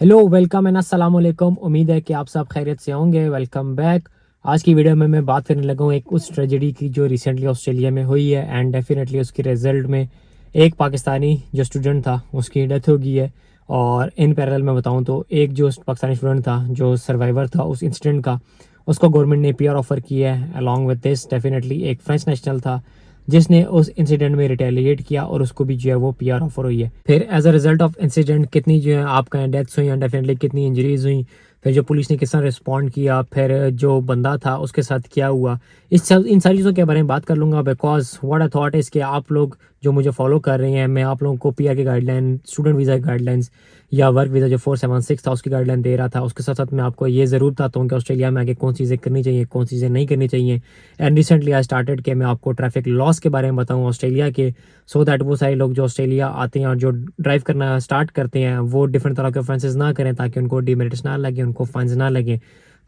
Hello, welcome and अस्सलाम वालेकुम। उम्मीद है कि आप सब खैरियत से होंगे। Welcome back. आज की वीडियो में मैं बात करने लगा हूँ एक उस ट्रेजेडी की जो रिसेंटली ऑस्ट्रेलिया में हुई है एंड डेफिनेटली उसके रिजल्ट में एक पाकिस्तानी जो स्टूडेंट था उसकी डेथ हो गई है। और इन पैरेलल मैं बताऊँ तो एक जो पाकिस्तानी स्टूडेंट था जो सर्वाइवर था उस इंसिडेंट का, उसको गवर्नमेंट ने पीआर ऑफ़र किया है। अलॉन्ग विद दिस डेफिनेटली एक फ्रेंच नेशनल था जिसने उस इंसिडेंट में रिटेलिएट किया और उसको भी जो है वो पीआर ऑफर हुई है। फिर as a result of incident कितनी जो है आपका डेथ्स हुई, डेफिनेटली कितनी इंजरीज हुई, फिर जो पुलिस ने किस तरह रिस्पॉन्ड किया, फिर जो बंदा था उसके साथ क्या हुआ, इन सारी चीज़ों के बारे में बात कर लूँगा। Because what I thought is कि आप लोग जो मुझे फॉलो कर रहे हैं, मैं आप लोगों को पीआर की गाइडलाइन, स्टूडेंट वीज़ा की गाइडलाइंस या वर्क वीज़ा जो 476 था उसकी गाइडलाइन दे रहा था, उसके साथ साथ मैं आपको ये ज़रूर बताता हूँ कि ऑस्ट्रेलिया में आगे कौन सी चीज़ें करनी चाहिए, कौन सी चीज़ें नहीं करनी चाहिए। एंड रिसेंटली आई स्टार्टेड कि मैं आपको ट्रैफिक लॉस के बारे में बताऊँ ऑस्ट्रेलिया के, सो दैट वो सारे लोग जो ऑस्ट्रेलिया आते हैं और जो ड्राइव करना स्टार्ट करते हैं वो डिफरेंट तरह के ऑफेंसेस ना करें ताकि उनको डिमेरिट्स ना लगे, उनको फाइन्स ना लगे।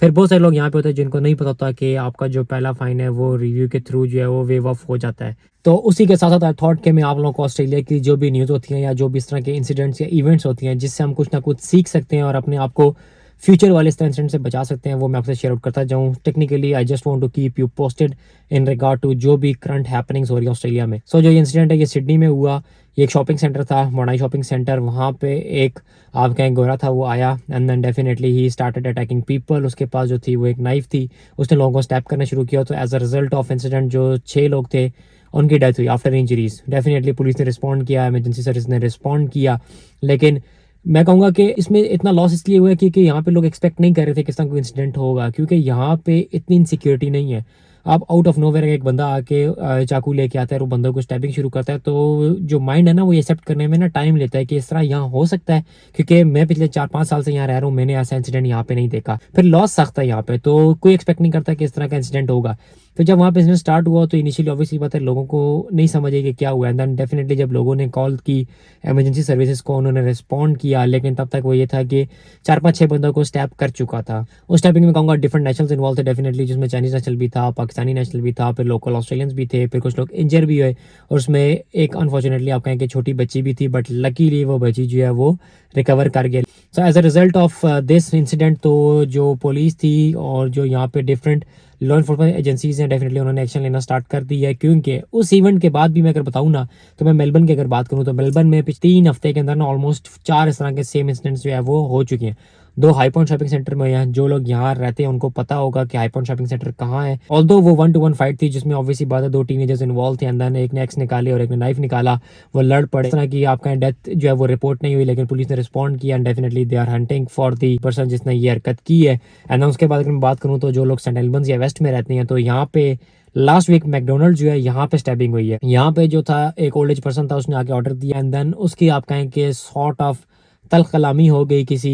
फिर बहुत सारे लोग यहाँ पे होते हैं जिनको नहीं पता होता कि आपका जो पहला फ़ाइन है वो रिव्यू के थ्रू जो है वो वेव ऑफ हो जाता है। तो उसी के साथ साथ आई थॉट कि मैं आप लोगों को ऑस्ट्रेलिया की जो भी न्यूज़ होती हैं या जो भी इस तरह के इंसिडेंट्स या इवेंट्स होती हैं जिससे हम कुछ ना कुछ सीख सकते हैं और अपने आप को फ्यूचर वाले इस तरह इंसिडेंट से बचा सकते हैं, वो मैं आपसे शेयर आउट करता जाऊँ। Technically I just want to keep you posted in regard to जो भी करंट हैपनिंग्स हो रही है ऑस्ट्रेलिया में। सो जो ये इंसिडेंट है ये सिडनी में हुआ। ये एक शॉपिंग सेंटर था, मोनाई शॉपिंग सेंटर। वहाँ पे एक आपका एक गोरा था, वो आया and then definitely he started attacking people. उसके पास जो थी वो एक नाइफ थी, उसने लोगों को स्टैप करना शुरू किया। तो as a result of incident जो 6 लोग थे उनकी डेथ हुई आफ्टर इंजरीज। डेफिनेटली पुलिस ने रिस्पॉन्ड किया, इमरजेंसी सर्विस ने रिस्पॉन्ड किया, लेकिन मैं कहूँगा कि इसमें इतना लॉस इसलिए हुआ है क्योंकि यहाँ पे लोग एक्सपेक्ट नहीं कर रहे थे कि इस तरह कोई इंसिडेंट होगा, क्योंकि यहाँ पे इतनी इनसिक्योरिटी नहीं है। आप आउट ऑफ नोवेयर एक बंदा आके चाकू लेके आता है और वो बंदों को स्टैबिंग शुरू करता है, तो जो माइंड है ना वो एक्सेप्ट करने में ना टाइम लेता है कि इस तरह यहाँ हो सकता है। क्योंकि मैं पिछले 4-5 साल से यहाँ रह रहा हूँ, मैंने ऐसा इंसिडेंट यहाँ पे नहीं देखा। फिर लॉस सख्त है यहाँ पे, तो कोई एक्सपेक्ट नहीं करता कि इस तरह का इंसिडेंट होगा। तो जब वहाँ पे इंसिडेंट स्टार्ट हुआ तो इनिशियली ऑब्वियसली बात है लोगों को नहीं समझ आई कि क्या हुआ। एंड देन डेफिनेटली जब लोगों ने कॉल की इमरजेंसी सर्विसेज को, उन्होंने रिस्पॉन्ड किया, लेकिन तब तक वो ये था कि 4-5-6 बंदों को स्टैप कर चुका था। उस स्टैपिंग में कहूँगा डिफरेंट नेशनल्स इन्वॉल्व थे डेफिनेटली, जिसमें चाइनीज नेशनल भी था, पाकिस्तानी नेशनल भी था, फिर लोकल ऑस्ट्रेलियंस भी थे, फिर कुछ लोग इंजर भी हुए। और उसमें एक अनफॉर्चुनेटली आप कहें कि छोटी बच्ची भी थी, बट लकीली वो बच्ची जो है वो रिकवर कर गई। So as a result of this incident तो जो पुलिस थी और जो यहाँ पे डिफरेंट लॉ इन्फोर्समेंट एजेंसीज हैं डेफिनेटली उन्होंने एक्शन लेना स्टार्ट कर दी है। क्योंकि उस इवेंट के बाद भी मैं अगर बताऊँ ना, तो मैं मेलबर्न की अगर बात करूँ तो मेलबर्न में पिछले 3 हफ्ते के अंदर ना ऑलमोस्ट 4 इस तरह के सेम इंसिडेंट्स जो है वो हो चुके हैं। 2 हाई पॉइंट शॉपिंग सेंटर में हैं। जो लोग यहाँ रहते हैं उनको पता होगा कि हाई पॉइंट शॉपिंग सेंटर कहाँ है। ऑल्दो वो 1-to-1 फाइट थी जिसमें ऑब्वियसली बात है 2 टीनेजर्स इन्वॉल्व थे, अंदर ने एक ने एक्स निकाली और एक ने नाइफ निकाला, वो लड़ पड़े। इस तरह की आपका डेथ जो है वो रिपोर्ट नहीं हुई, लेकिन पुलिस ने रिस्पॉन्ड किया and definitely they are hunting for the person जिसने ये हरकत की है। एंड उसके बाद अगर मैं बात करूँ तो जो लोग सेंट एल्बन्स या वेस्ट में रहते हैं, तो यहाँ पे लास्ट वीक मैकडोनल्ड जो है यहाँ पे स्टैबिंग हुई है। यहाँ पे जो था एक ओल्ड एज पर्सन था, उसने आके ऑर्डर दिया एंड देन उसकी आप कहें कि सॉर्ट ऑफ तल्ख कलामी हो गई किसी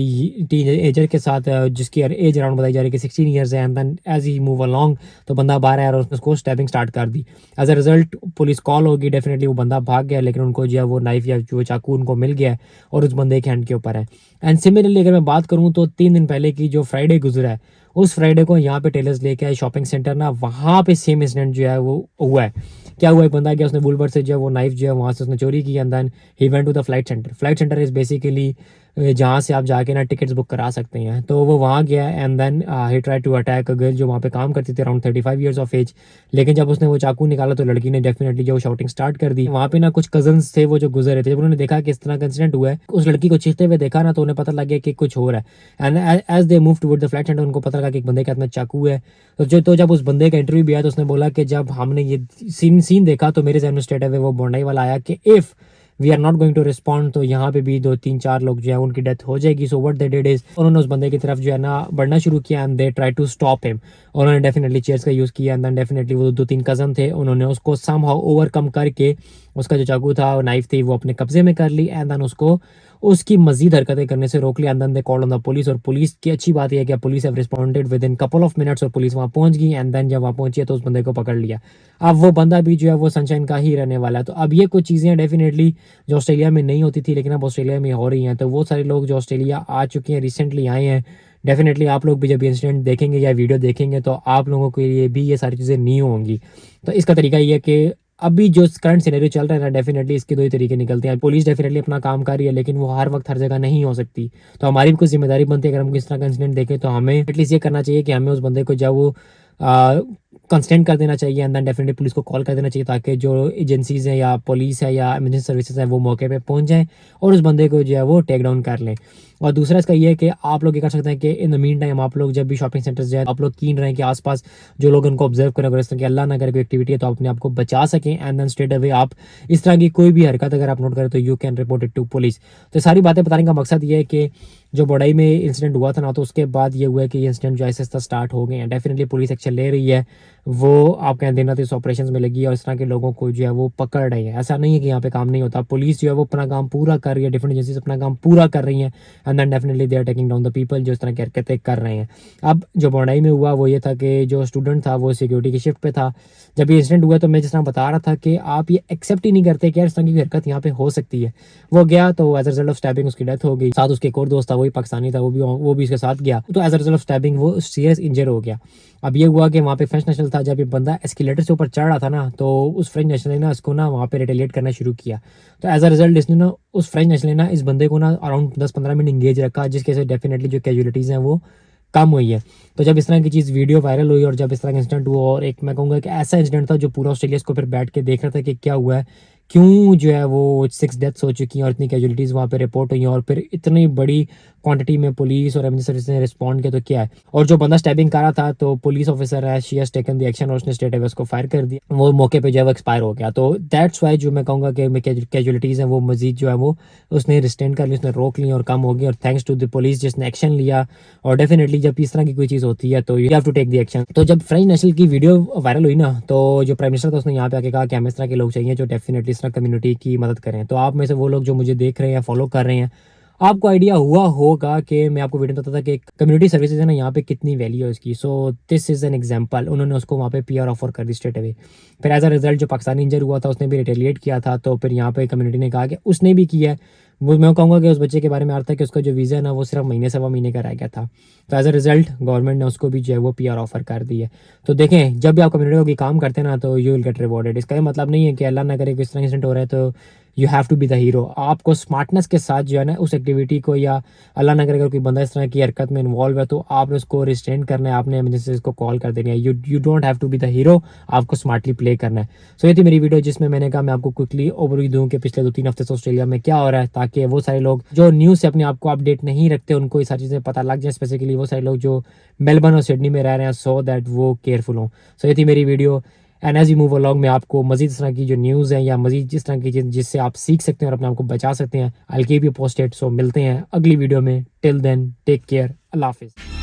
टीन एजर के साथ, जिसकी एज अराउंड बताई जा रही है कि 16 ईयर्स है। And then as he move along तो बंदा बाहर आया और उसने उसको स्टैबिंग स्टार्ट कर दी। As a result police call होगी, डेफिनेटली वो बंदा भाग गया, लेकिन उनको जो है वो नाइफ या जो चाकू उनको मिल गया है और उस बंदे के हैंड के ऊपर है। एंड सिमिलरली अगर मैं बात करूँ तो 3 दिन पहले की जो फ्राइडे गुजरा है, उस फ्राइडे को यहाँ पे टेलर्स लेके आए शॉपिंग सेंटर ना, वहाँ पे सेम इंसिडेंट जो है वो हुआ है। क्या हुआ, एक बंदा गया, उसने बुलवर्ड से जो है वो नाइफ जो है वहाँ से उसने चोरी की and then he went to the Flight Centre. Flight Centre is basically जहाँ से आप जाके ना टिकट्स बुक करा सकते हैं। तो वो वहाँ गया and then he try to attack a girl जो वहाँ पे काम करती थी अराउंड 35 ईयर्स ऑफ एज। लेकिन जब उसने वो चाकू निकाला तो लड़की ने डेफिनेटली जो शाउटिंग स्टार्ट कर दी। वहाँ पे ना कुछ कजन्स थे वो जो गुजर रहे थे, जब उन्होंने देखा कि इस तरह का इंसिडेंट हुआ है, उस लड़की को चीखते हुए देखा ना, तो उन्हें पता लग गया कि कुछ हो रहा है। And as they move toward the Flight Centre उनको पता लगा कि एक बंदे के हाथ में चाकू है। तो जब उस बंदे का इंटरव्यू भी आया तो उसने बोला कि जब हमने ये सीन देखा तो मेरे जहन में स्ट्रेट अवे वो बोंडाई वाला आया कि if we are not going to respond तो यहाँ पे भी 2-3-4 लोग जो है उनकी डेथ हो जाएगी। So what they did is उन्होंने उस बंदे की तरफ जो है ना बढ़ना शुरू किया and they try to stop him. उन्होंने डेफिनेटली चेयर्स का यूज़ किया एंड देन डेफिनेटली वो 2-3 कज़न थे, उन्होंने उसको समहाउ ओवरकम करके उसका जो चाकू था और नाइफ थी वो अपने कब्जे में कर ली एंड देन उसको उसकी मजीद हरकतें करने से रोक लिया। And then they called on the police, और पुलिस की अच्छी बात यह है कि police have responded within couple of minutes और पुलिस वहाँ पहुंच गई। एंड देन जब वहाँ पहुंची तो उस बंदे को पकड़ लिया। अब वो बंदा भी जो है वो सनशाइन का ही रहने वाला है। तो अब ये कुछ चीज़ें डेफिनेटली जो ऑस्ट्रेलिया में नहीं होती थी लेकिन अब ऑस्ट्रेलिया में हो रही हैं। तो वो सारे लोग जो ऑस्ट्रेलिया आ चुके हैं, रिसेंटली आए हैं, डेफिनेटली आप लोग भी जब इंसिडेंट देखेंगे या वीडियो देखेंगे तो आप लोगों के लिए भी ये सारी चीज़ें नहीं होंगी। तो इसका तरीका ये है कि अभी जो करंट सिनेरियो चल रहा है ना, डेफिनेटली इसके दो ही तरीके निकलते हैं। पुलिस डेफिनेटली अपना काम कर रही है, लेकिन वो हर वक्त हर जगह नहीं हो सकती। तो हमारी भी कुछ जिम्मेदारी बनती है, अगर हम किस तरह का इंसिडेंट देखें तो हमें एटलीस्ट ये करना चाहिए कि हमें उस बंदे को जब वो कंस्टेंट कर देना चाहिए, एंड देन डेफिनेटली पुलिस को कॉल कर देना चाहिए, ताकि जो एजेंसीज हैं या पुलिस है या इमरजेंसी सर्विसेज हैं वो मौके पे पहुंच जाएं और उस बंदे को जो है वो टेक डाउन कर लें। और दूसरा इसका ये है कि आप लोग ये कर सकते हैं कि इन द मीन टाइम आप लोग जब भी शॉपिंग सेंटर्स जाए, आप लोग कीन रहें कि आसपास जो लोग उनको ऑब्जर्व करें, अगर इस तरह की अल्लाह ना करे कोई एक्टिविटी है तो आप अपने आप को बचा सकें, एंड देन स्ट्रेट अवे आप इस तरह की कोई भी हरकत अगर आप नोट करें तो you can report it to police. तो सारी बातें बताने का मकसद ये है कि जो बड़ाई में इंसिडेंट हुआ था ना, तो उसके बाद ये हुआ है कि ये इंसिडेंट जो ऐसे स्टार्ट हो गए हैं। डेफिनेटली पुलिस एक्शन ले रही है, वो आप कहें दिन रात इस ऑपरेशन में लगी है और इस तरह के लोगों को जो है वो पकड़ रही है। ऐसा नहीं है कि यहाँ पे काम नहीं होता, पुलिस जो है वो अपना काम पूरा कर रही है, डिफरेंट एजेंसीज अपना काम पूरा कर रही हैं, and then definitely they are taking down the people जो इस तरह की हरकतें कर रहे हैं। अब जो बड़ाई में हुआ वो ये था कि जो स्टूडेंट था वो सिक्योरिटी की शिफ्ट पे था। जब ये इंसिडेंट हुआ तो मैं जिस तरह बता रहा था कि आप ये एक्सेप्ट ही नहीं करते कि यार इस तरह की हरकत यहाँ पे हो सकती है। वो गया तो as a result of stabbing उसकी डेथ हो गई, साथ उसके एक और दोस्त था, वो भी पाकिस्तानी था, वो भी इसके साथ गया। तो as a result of stabbing वो सीरियस इंजर हो गया। अब ये हुआ कि वहाँ पे फ्रेंच नेशनल था, जब ये बंदा एस्केलेटर से ऊपर चढ़ रहा था ना, तो उस फ्रेंच नेशनल ने ना इसको ना वहाँ पे रिटेलिएट करना शुरू किया। तो एज अ रिजल्ट इसने ना उस फ्रेंच नेशनल ने ना इस बंदे को ना अराउंड 10-15 मिनट इंगेज रखा, जिसकी वजह से डेफिनेटली जो कैजुअलिटीज़ हैं वो कम हुई है। तो जब इस तरह की चीज़ वीडियो वायरल हुई और जब इस तरह का इंसिडेंट हुआ, और एक मैं कहूँगा कि ऐसा इंसिडेंट था जो पूरा ऑस्ट्रेलिया इसको फिर बैठ के देख रहा था कि क्या हुआ है, क्यों जो है वो 6 डेथ्स हो चुकी हैं और इतनी कैजुअलिटीज़ वहाँ पे रिपोर्ट हुई हैं, और फिर इतनी बड़ी क्वांटिटी में पुलिस और एमरजेंसी सर्विस ने रिस्पॉन्ड किया तो क्या है। और जो बंदा स्टैबिंग कर रहा था तो पुलिस ऑफिसर है, she has taken the action और उसने स्ट्रेट अवे उसको फायर कर दिया, वो मौके पे जो है वो एक्सपायर हो गया। तो दैट्स वाई जो मैं कहूँगा कि कैजुअलिटीज़ हैं वो मजीद जो है वो उसने रिस्टेन कर ली, उसने रोक ली और कम हो गई, और थैंक्स टू द पुलिस जिसने एक्शन लिया। और डेफिनेटली जब इस तरह की कोई चीज़ होती है तो you have to take the action. तो जब फ्रेंच नेशनल की वीडियो वायरल हुई ना, तो जो प्राइम मिनिस्टर था उसने यहाँ पे आके कहा कि हमें इस तरह के लोग चाहिए जो डेफिनेटली इस तरह कम्युनिटी की मदद करें। तो आप में से वो लोग जो मुझे देख रहे हैं, फॉलो कर रहे हैं, आपको आइडिया हुआ होगा कि मैं आपको वीडियो बताता था कि कम्युनिटी सर्विसेज है ना यहाँ पे कितनी वैल्यू है उसकी। So this is an example, उन्होंने उसको वहाँ पे पीआर ऑफर कर दी स्ट्रेट अवे। फिर एज अ रिजल्ट जो पाकिस्तानी इंजर हुआ था उसने भी रिटेलिएट किया था, तो फिर यहाँ पे कम्युनिटी ने कहा कि उसने भी किया है। वो मैं कहूँगा कि उस बच्चे के बारे में आ रहा था कि उसका जो वीज़ा है ना वो सिर्फ महीने सवा महीने का रह गया था। तो एज अ रिजल्ट गवर्नमेंट ने उसको भी जो है वो पीआर ऑफर कर दी है। तो देखें, जब भी आप कम्युनिटी को कोई काम करते हैं ना तो यू विल गेट रिवॉर्डेड। इसका ये मतलब नहीं है कि अल्लाह ना करे किस तरह इंसिडेंट हो रहा है तो you have to be the hero. आपको स्मार्टनेस के साथ जो है ना उस एक्टिविटी को, या अल्लाह ना करे अगर कोई बंदा इस तरह की हरकत में इन्वॉल्व है तो आपने उसको रिस्ट्रेन करना है, आपने एमरजेंसी को कॉल कर देनी है। You don't have to be the hero, आपको स्मार्टली प्ले करना है। सो ये थी मेरी वीडियो जिसमें मैंने कहा मैं आपको क्विकली ओवरव्यू दूं कि पिछले 2-3 हफ्ते से ऑस्ट्रेलिया में क्या हो रहा है, ताकि वो सारे लोग जो न्यूज़ से अपने आप को अपडेट नहीं रखते उनको ये सारी चीज़ें पता लग जाए, स्पेसिफिकली वो सारे लोग जो मेलबर्न और सिडनी में रह रहे हैं, सो दैट वो केयरफुल हों। सो ये थी मेरी video, and as you move along मैं आपको मजीद इस तरह की जो न्यूज़ है या मजीद जिस तरह की चीज़ जिससे आप सीख सकते हैं और अपने आप को बचा सकते हैं, I will keep you posted. So मिलते हैं अगली वीडियो में, टिल देन टेक केयर, अल्लाह हाफिज़।